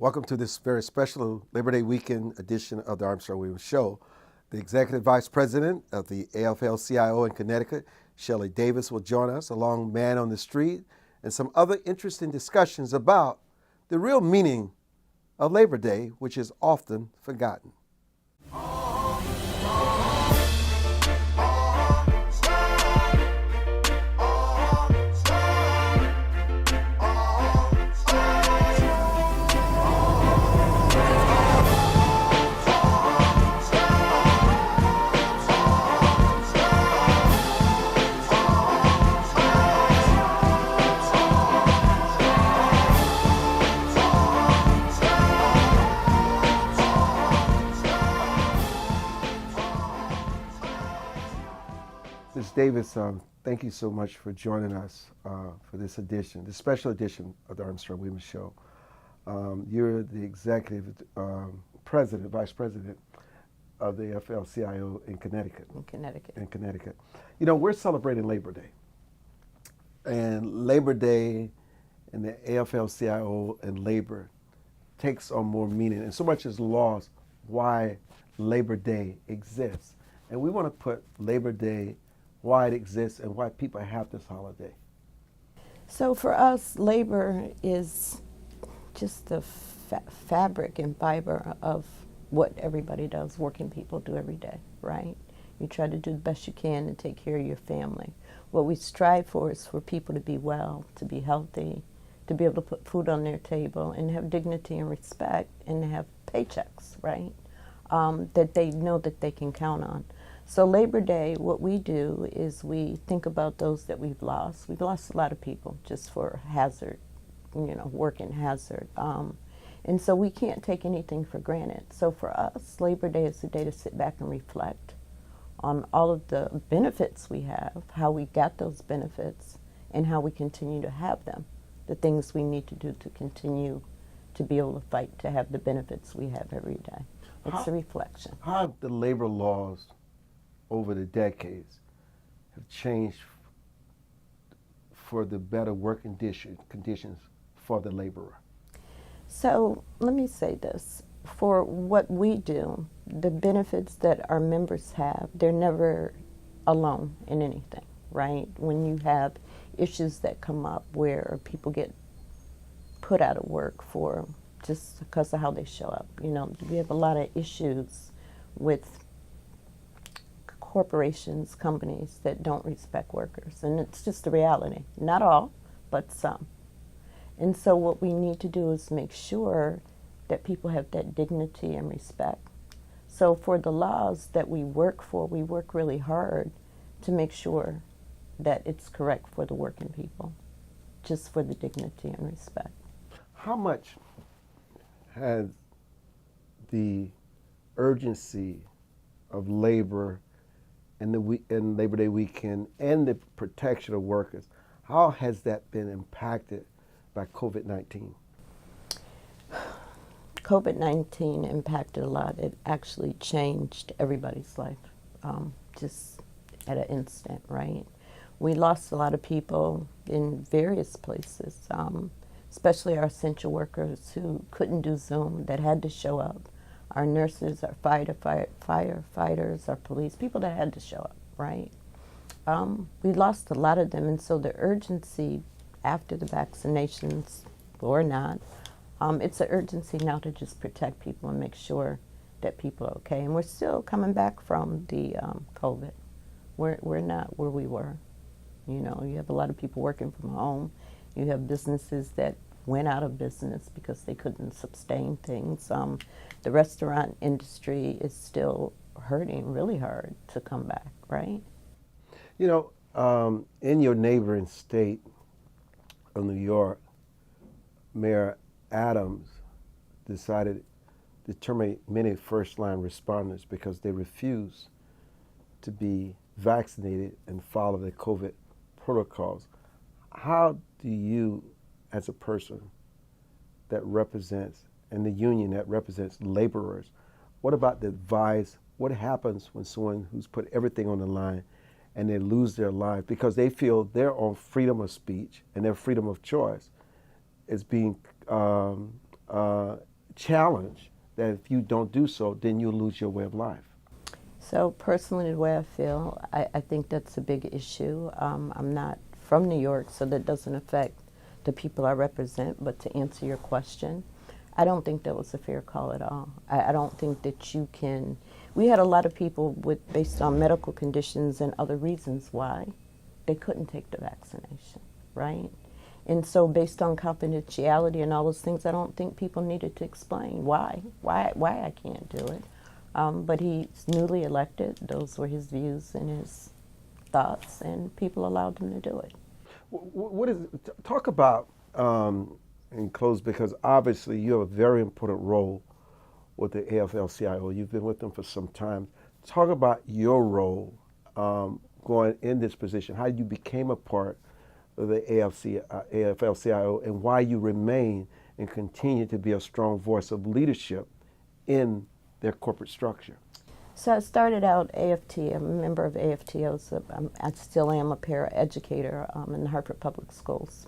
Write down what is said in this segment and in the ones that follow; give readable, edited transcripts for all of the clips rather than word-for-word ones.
Welcome to this very special Labor Day weekend edition of the Armstrong-Williams Show. The Executive Vice President of the AFL-CIO in Connecticut, Shelley Davis, will join us along Man on the Street and some other interesting discussions about the real meaning of Labor Day, which is often forgotten. Ms. Davis, thank you so much for joining us for this edition, this special edition of the Armstrong-Williams Show. You're the Executive President, Vice President of the AFL-CIO in Connecticut. In Connecticut. You know, we're celebrating Labor Day. And Labor Day and the AFL-CIO and labor takes on more meaning, and so much is lost why Labor Day exists. And we want to put Labor Day, why it exists, and why people have this holiday. So for us, labor is just the fabric and fiber of what everybody does, working people do every day, right? You try to do the best you can to take care of your family. What we strive for is for people to be well, to be healthy, to be able to put food on their table and have dignity and respect and have paychecks, right? That they know that they can count on. So Labor Day, what we do is we think about those that we've lost. We've lost a lot of people just for hazard, working hazard. And so we can't take anything for granted. So for us, Labor Day is a day to sit back and reflect on all of the benefits we have, how we got those benefits, and how we continue to have them, the things we need to do to continue to be able to fight to have the benefits we have every day. It's a reflection. How have the labor laws over the decades have changed for the better work conditions for the laborer? So let me say this. For what we do, the benefits that our members have, they're never alone in anything, right? When you have issues that come up where people get put out of work for just because of how they show up. We have a lot of issues with corporations, companies that don't respect workers, and it's just the reality. Not all, but some. And so what we need to do is make sure that people have that dignity and respect. So for the laws that we work for, we work really hard to make sure that it's correct for the working people, just for the dignity and respect. How much has the urgency of labor and Labor Day weekend and the protection of workers, how has that been impacted by COVID-19? COVID-19 impacted a lot. It actually changed everybody's life, just at an instant, right? We lost a lot of people in various places, especially our essential workers who couldn't do Zoom, that had to show up. Our nurses, our firefighters, our police, people that had to show up, right? We lost a lot of them, and so the urgency after the vaccinations, or not, it's an urgency now to just protect people and make sure that people are okay. And we're still coming back from the COVID. We're not where we were. You have a lot of people working from home. You have businesses that went out of business because they couldn't sustain things. The restaurant industry is still hurting really hard to come back, right? In your neighboring state of New York, Mayor Adams decided to terminate many first-line responders because they refused to be vaccinated and follow the COVID protocols. How do you, as a person that represents, and the union that represents laborers, what about the advice? What happens when someone who's put everything on the line and they lose their life because they feel their own freedom of speech and their freedom of choice is being challenge that if you don't do so, then you'll lose your way of life? So personally, the way I feel, I think that's a big issue. I'm not from New York, so that doesn't affect the people I represent. But to answer your question, I don't think that was a fair call at all. I don't think that you can. We had a lot of people based on medical conditions and other reasons why they couldn't take the vaccination, right? And so based on confidentiality and all those things, I don't think people needed to explain why I can't do it. But he's newly elected. Those were his views and his thoughts, and people allowed him to do it. What is talk about in close, because obviously you have a very important role with the AFL-CIO. You've been with them for some time. Talk about your role going in this position, how you became a part of the AFL-CIO, and why you remain and continue to be a strong voice of leadership in their corporate structure. So I started out AFT. I'm a member of AFTO, so I still am a paraeducator in the Hartford Public Schools.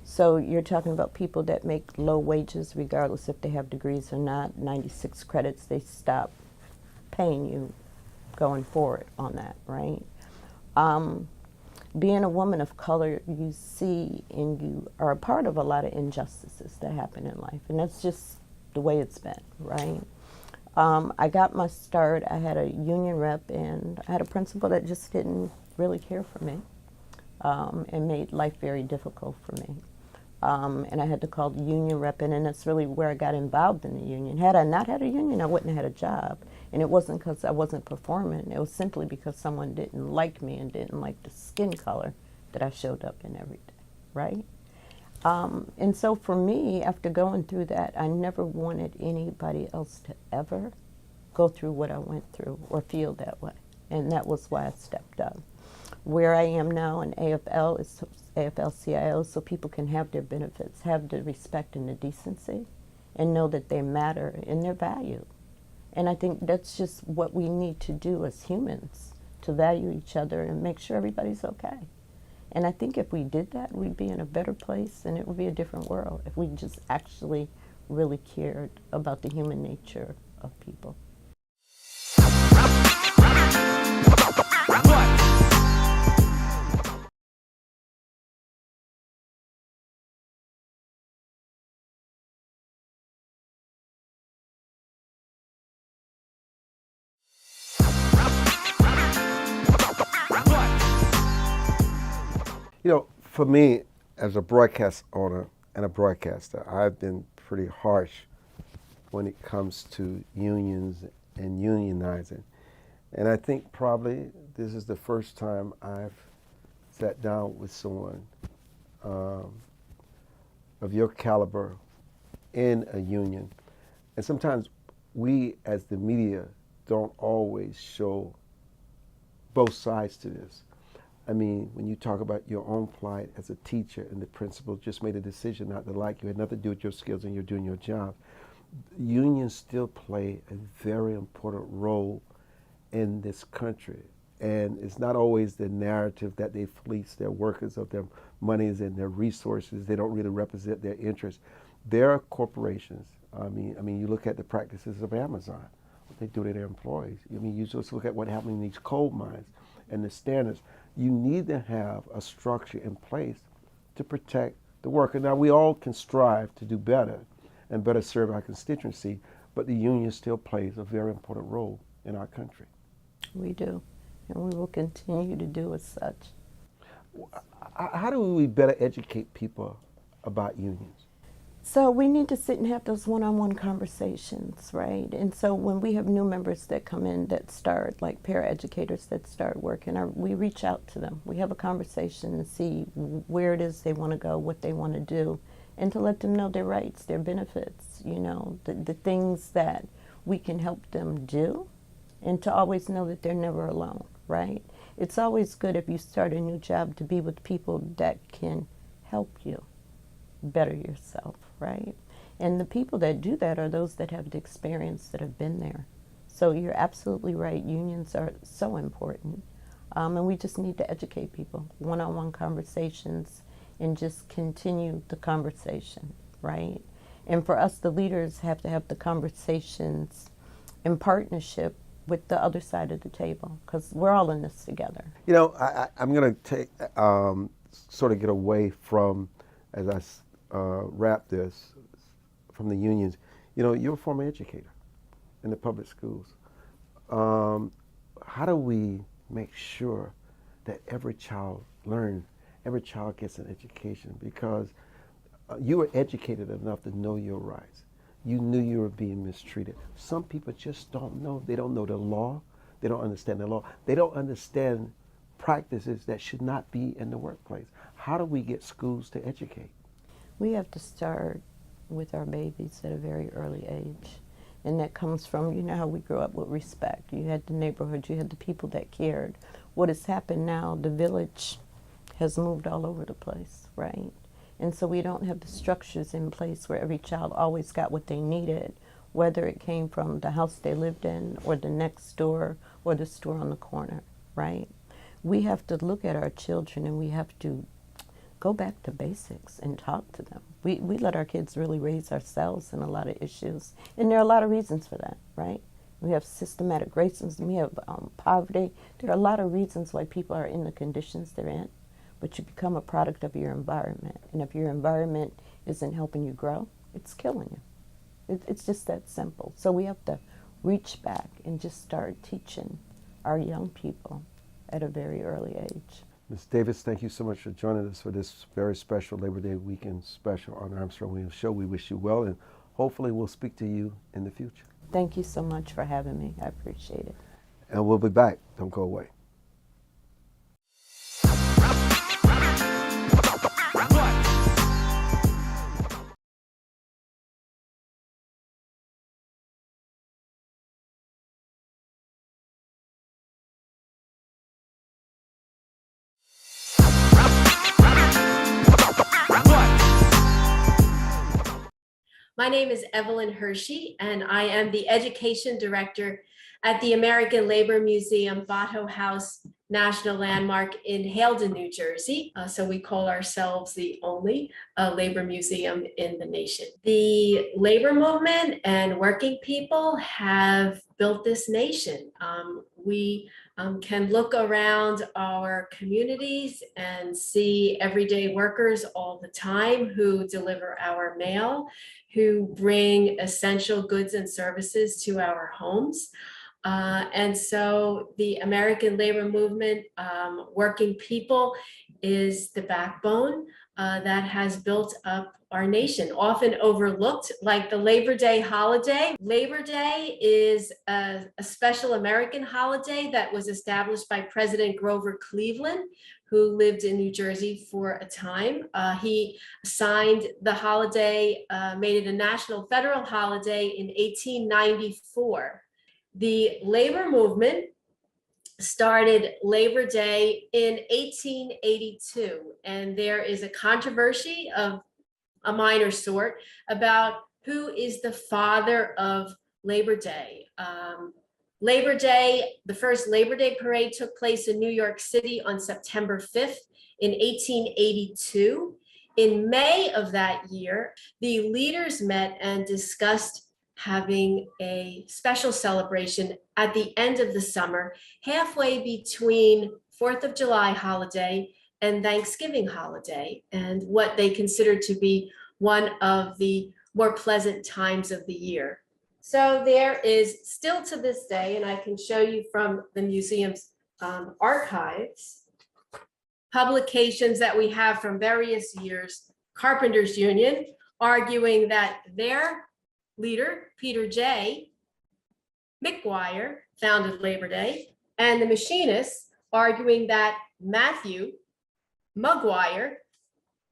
So you're talking about people that make low wages regardless if they have degrees or not. 96 credits, they stop paying you going forward on that, right? Being a woman of color, you see and you are a part of a lot of injustices that happen in life, and that's just the way it's been, right? I got my start. I had a union rep, and I had a principal that just didn't really care for me and made life very difficult for me. And I had to call the union rep in, and that's really where I got involved in the union. Had I not had a union, I wouldn't have had a job. And it wasn't because I wasn't performing. It was simply because someone didn't like me and didn't like the skin color that I showed up in every day, right? And so for me, after going through that, I never wanted anybody else to ever go through what I went through or feel that way. And that was why I stepped up. Where I am now in AFL is AFL-CIO, so people can have their benefits, have the respect and the decency, and know that they matter and they're valued. And I think that's just what we need to do as humans, to value each other and make sure everybody's okay. And I think if we did that, we'd be in a better place and it would be a different world if we just actually really cared about the human nature of people. You know, for me, as a broadcast owner and a broadcaster, I've been pretty harsh when it comes to unions and unionizing. And I think probably this is the first time I've sat down with someone of your caliber in a union. And sometimes we, as the media, don't always show both sides to this. I mean, when you talk about your own plight as a teacher and the principal just made a decision not to like you, had nothing to do with your skills and you're doing your job, unions still play a very important role in this country. And it's not always the narrative that they fleece their workers of their monies and their resources. They don't really represent their interests. There are corporations. I mean, you look at the practices of Amazon, what they do to their employees. I mean, you just look at what happened in these coal mines and the standards. You need to have a structure in place to protect the worker. Now, we all can strive to do better and better serve our constituency, but the union still plays a very important role in our country. We do, and we will continue to do as such. How do we better educate people about unions? So we need to sit and have those one-on-one conversations, right? And so when we have new members that come in that start, like paraeducators that start working, we reach out to them. We have a conversation and see where it is they want to go, what they want to do, and to let them know their rights, their benefits, you know, the things that we can help them do, and to always know that they're never alone, right? It's always good if you start a new job to be with people that can help you better yourself, right? And the people that do that are those that have the experience, that have been there. So you're absolutely right. Unions are so important. And we just need to educate people, one-on-one conversations, and just continue the conversation, right? And for us, the leaders have to have the conversations in partnership with the other side of the table, because we're all in this together. You know, I'm going to take sort of get away from, as I wrap this, from the unions. You know, you're a former educator in the public schools. How do we make sure that every child learns, every child gets an education? Because you were educated enough to know your rights. You knew you were being mistreated. Some people just don't know. They don't know the law. They don't understand the law. They don't understand practices that should not be in the workplace. How do we get schools to educate? We have to start with our babies at a very early age. And that comes from, you know, how we grew up with respect. You had the neighborhood, you had the people that cared. What has happened now, the village has moved all over the place, right? And so we don't have the structures in place where every child always got what they needed, whether it came from the house they lived in or the next door or the store on the corner, right? We have to look at our children and we have to go back to basics and talk to them. We let our kids really raise ourselves in a lot of issues. And there are a lot of reasons for that, right? We have systematic racism, we have poverty. There are a lot of reasons why people are in the conditions they're in. But you become a product of your environment. And if your environment isn't helping you grow, it's killing you. It's just that simple. So we have to reach back and just start teaching our young people at a very early age. Ms. Davis, thank you so much for joining us for this very special Labor Day weekend special on the Armstrong Williams Show. We wish you well, and hopefully we'll speak to you in the future. Thank you so much for having me. I appreciate it. And we'll be back. Don't go away. My name is Evelyn Hershey, and I am the Education Director at the American Labor Museum Bato House National Landmark in Haledon, New Jersey. So we call ourselves the only labor museum in the nation. The labor movement and working people have built this nation. We can look around our communities and see everyday workers all the time who deliver our mail, who bring essential goods and services to our homes. And so the American labor movement, working people, is the backbone that has built up our nation, often overlooked, like the Labor Day holiday. Labor Day is a special American holiday that was established by President Grover Cleveland, who lived in New Jersey for a time. He signed the holiday, made it a national federal holiday in 1894. The labor movement started Labor Day in 1882, and there is a controversy of a minor sort about who is the father of Labor Day. Labor Day, the first Labor Day parade took place in New York City on September 5th in 1882. In May of that year, the leaders met and discussed having a special celebration at the end of the summer, halfway between 4th of July holiday and Thanksgiving holiday, and what they considered to be one of the more pleasant times of the year. So there is still to this day, and I can show you from the museum's archives, publications that we have from various years, Carpenters Union arguing that their leader, Peter J. McGuire, founded Labor Day, and the machinists arguing that Matthew McGuire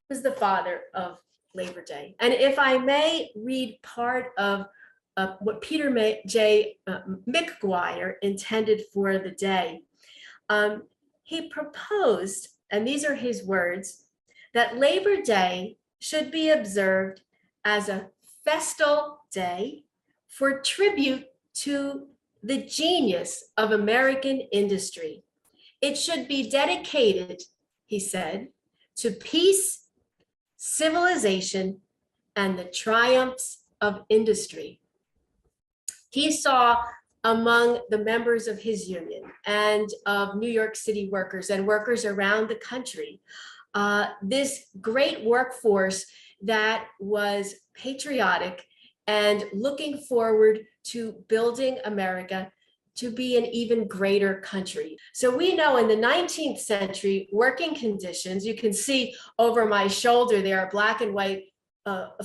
was the father of Labor Day. And if I may read part of what Peter J. McGuire intended for the day, he proposed, and these are his words, that Labor Day should be observed as a festal day for tribute to the genius of American industry. It should be dedicated, he said, to peace, civilization, and the triumphs of industry. He saw among the members of his union and of New York City workers and workers around the country, this great workforce that was patriotic and looking forward to building America to be an even greater country. So we know in the 19th century, working conditions, you can see over my shoulder, there are black and white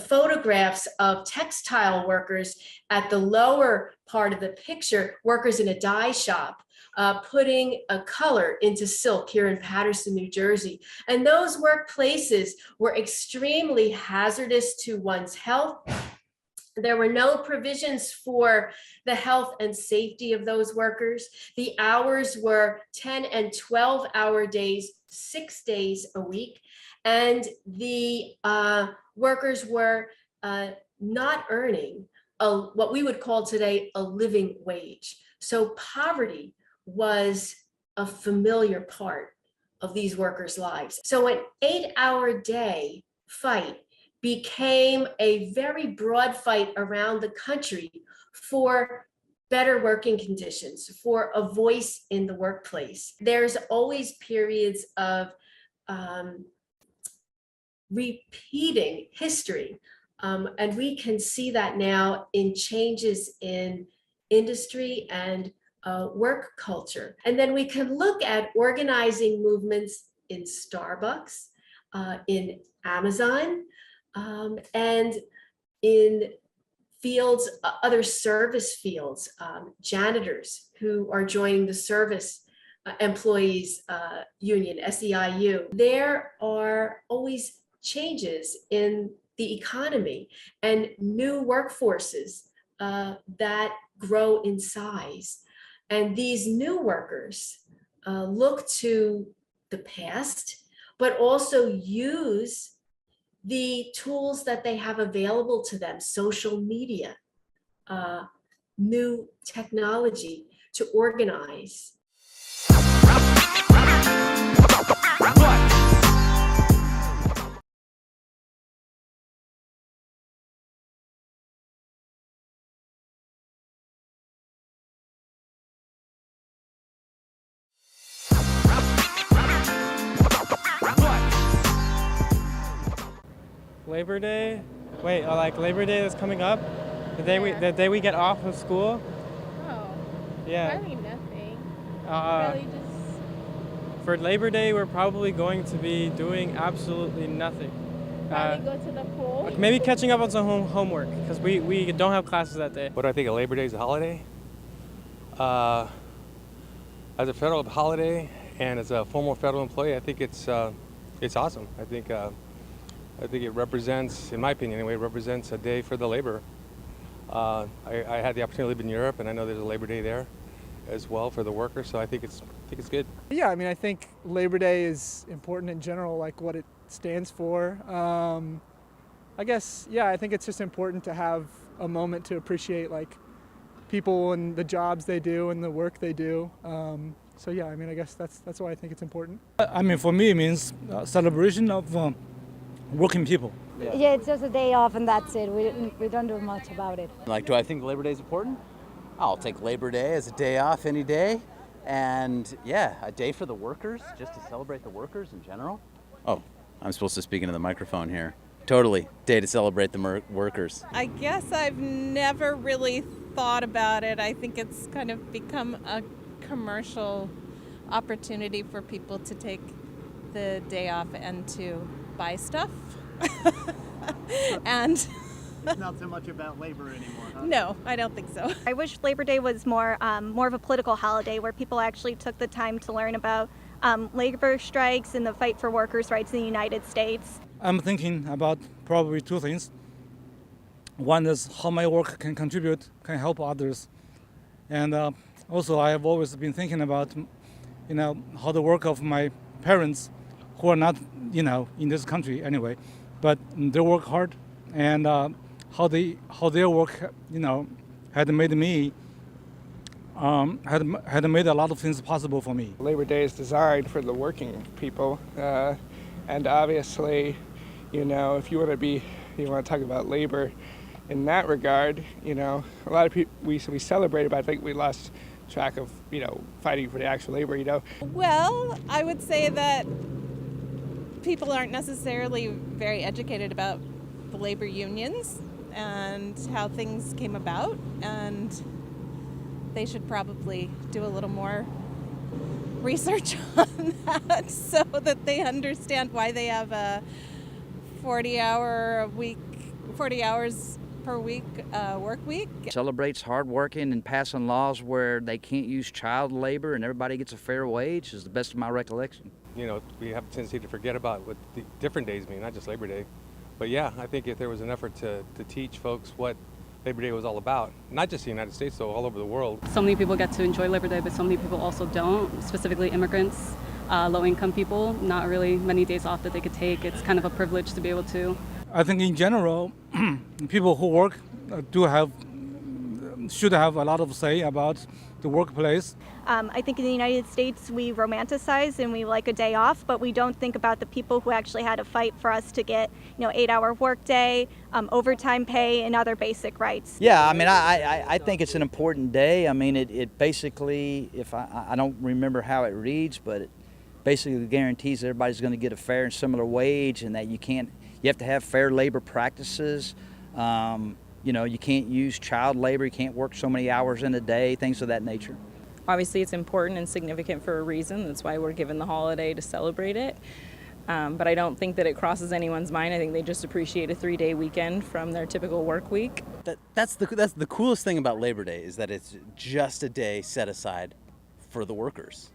photographs of textile workers at the lower part of the picture, workers in a dye shop, putting a color into silk here in Paterson, New Jersey. And those workplaces were extremely hazardous to one's health. There were no provisions for the health and safety of those workers. The hours were 10 and 12-hour days, 6 days a week. And the workers were not earning what we would call today a living wage. So poverty was a familiar part of these workers' lives. So an 8-hour day fight became a very broad fight around the country for better working conditions, for a voice in the workplace. There's always periods of repeating history. And we can see that now in changes in industry and work culture. And then we can look at organizing movements in Starbucks, in Amazon, and in fields, other service fields, janitors who are joining the service employees union, SEIU. There are always changes in the economy and new workforces that grow in size. And these new workers look to the past, but also use the tools that they have available to them, social media, new technology to organize. Labor Day? Wait, like Labor Day that's coming up? The day we get off of school? Oh, Yeah. probably nothing. Uh, Probably just for Labor Day, we're probably going to be doing absolutely nothing. probably go to the pool. Maybe catching up on some homework because we don't have classes that day. What do I think of Labor Day as a holiday? As a federal holiday and as a former federal employee, I think it's awesome. I think it represents, in my opinion anyway, it represents a day for the labor. I had the opportunity to live in Europe, and I know there's a Labor Day there as well for the workers, so I think it's good. Yeah, I mean, I think Labor Day is important in general, like what it stands for. I guess, yeah, I think it's just important to have a moment to appreciate like people and the jobs they do and the work they do. So yeah, I mean, I guess that's why I think it's important. I mean, for me, it means celebration of working people. Yeah, it's just a day off and that's it. We don't do much about it. Like, do I think Labor Day is important? I'll take Labor Day as a day off any day. And yeah, a day for the workers, just to celebrate the workers in general. Oh, I'm supposed to speak into the microphone here. Totally, day to celebrate the workers. I guess I've never really thought about it. I think it's kind of become a commercial opportunity for people to take the day off and to buy stuff. And it's not so much about labor anymore, huh? No, I don't think so. I wish Labor Day was more of a political holiday where people actually took the time to learn about labor strikes and the fight for workers' rights in the United States. I'm thinking about probably two things. One is how my work can contribute, can help others. And also I have always been thinking about, how the work of my parents, who are not, in this country anyway, but they work hard, and how their work, had made me, had made a lot of things possible for me. Labor Day is designed for the working people, and obviously, if you want to be you want to talk about labor in that regard, you know, a lot of people, we celebrated, but I think we lost track of, you know, fighting for the actual labor, you know. Well, I would say that people aren't necessarily very educated about the labor unions and how things came about, and they should probably do a little more research on that so that they understand why they have a 40 hours per week work week. Celebrates hard working and passing laws where they can't use child labor and everybody gets a fair wage, is the best of my recollection. You know, we have a tendency to forget about what the different days mean, not just Labor Day. But yeah, I think if there was an effort to teach folks what Labor Day was all about, not just the United States, though, all over the world. So many people get to enjoy Labor Day, but so many people also don't, specifically immigrants, low-income people, not really many days off that they could take. It's kind of a privilege to be able to. I think in general, people who work should have a lot of say about the workplace. I think in the United States we romanticize and we like a day off, but we don't think about the people who actually had to fight for us to get, 8-hour workday, overtime pay, and other basic rights. Yeah, I mean, I think it's an important day. I mean, it basically, if I don't remember how it reads, but it basically guarantees everybody's going to get a fair and similar wage, and that you have to have fair labor practices. You can't use child labor, you can't work so many hours in a day, things of that nature. Obviously, it's important and significant for a reason. That's why we're given the holiday to celebrate it. But I don't think that it crosses anyone's mind. I think they just appreciate a 3-day weekend from their typical work week. That's the coolest thing about Labor Day, is that it's just a day set aside for the workers.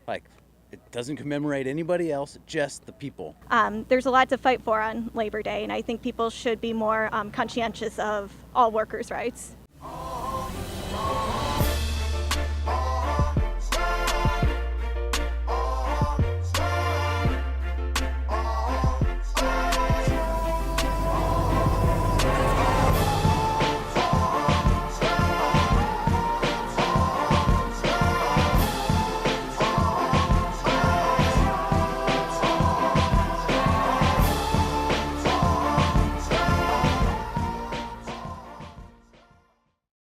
Like, it doesn't commemorate anybody else, just the people. There's a lot to fight for on Labor Day, and I think people should be more conscientious of all workers' rights.